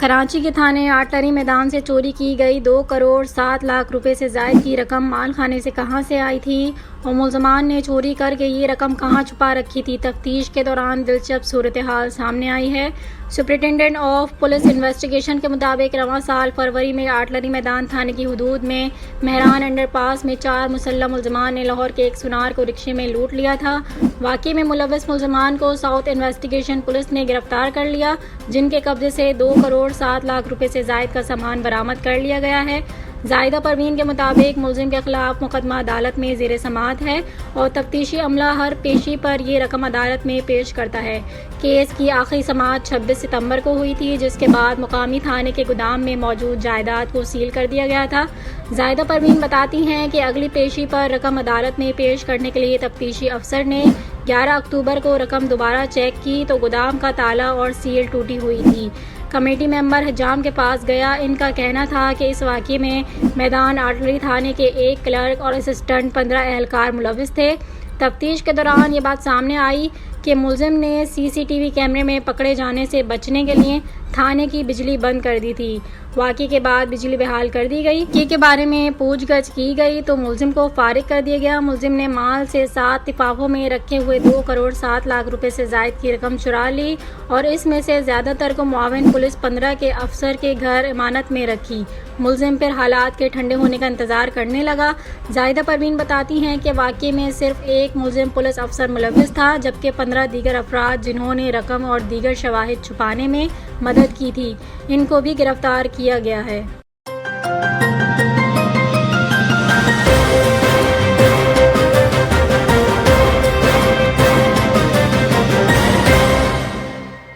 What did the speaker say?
कराची के थाने आटलरी मैदान से चोरी की गई 2 करोड़ 7 लाख रुपए से ज़ायद की रकम माल खाने से कहां से आई थी और मुलजमान ने चोरी करके ये रकम कहां छुपा रखी थी। तफ्तीश के दौरान दिलचस्प सूरत हाल सामने आई है। सुप्रिटेंडेंट ऑफ पुलिस इन्वेस्टिगेशन के मुताबिक रवां साल फरवरी में आटलरी मैदान थाने की हदूद में मेहरान अंडरपास में 4 मुसल्लम मुलजमान ने लाहौर के एक सुनार को रिक्शे में लूट लिया था। वाक़े में मुलव्वस मुलजमान को साउथ इन्वेस्टिगेशन पुलिस ने गिरफ्तार कर लिया, जिनके कब्जे से 2 करोड़ 7 लाख रुपए से ज़ायद का सामान बरामद कर लिया गया है। जाहिदा परवीन के मुताबिक मुलजिम के खिलाफ मुकदमा अदालत में ज़ेर समाअत है और तफ्तीशी अमला हर पेशी पर ये रकम अदालत में पेश करता है। केस की आखिरी समाअत 26 सितंबर को हुई थी, जिसके बाद मुकामी थाने के गोदाम में मौजूद जायदाद को सील कर दिया गया था। जाहिदा परवीन बताती हैं कि अगली पेशी पर रकम अदालत में पेश करने के लिए तफ्तीशी अफसर ने 11 अक्टूबर को रकम दोबारा चेक की तो गोदाम का ताला और सील टूटी हुई थी। कमेटी मेंबर हिजाम के पास गया। इनका कहना था कि इस वाक़े में मैदान आटलरी थाने के एक क्लर्क और असिस्टेंट 15 एहलकार मुलव्वस थे। तफ्तीश के दौरान ये बात सामने आई कि मुलजिम ने सीसीटीवी कैमरे में पकड़े जाने से बचने के लिए थाने की बिजली बंद कर दी थी। वाक़े के बाद बिजली बहाल कर दी गई। के बारे में पूछगछ की गई तो मुलजिम को फारिग कर दिया गया। मुलजिम ने माल से 7 लिफाफों में रखे हुए 2 करोड़ 7 लाख रुपए से ज़ायद की रकम चुरा ली और इसमें से ज़्यादातर को मुआविन पुलिस 15 के अफसर के घर इमानत में रखी। मुलजिम फिर हालात के ठंडे होने का इंतज़ार करने लगा। जाहिदा परवीन बताती हैं कि वाक़े में सिर्फ एक मुलजिम पुलिस अफसर मुलव्वस था, जबकि 15 दीगर अफराद जिन्होंने रकम और दीगर शवाहिद छुपाने में मदद की थी, इनको भी गिरफ्तार किया गया है।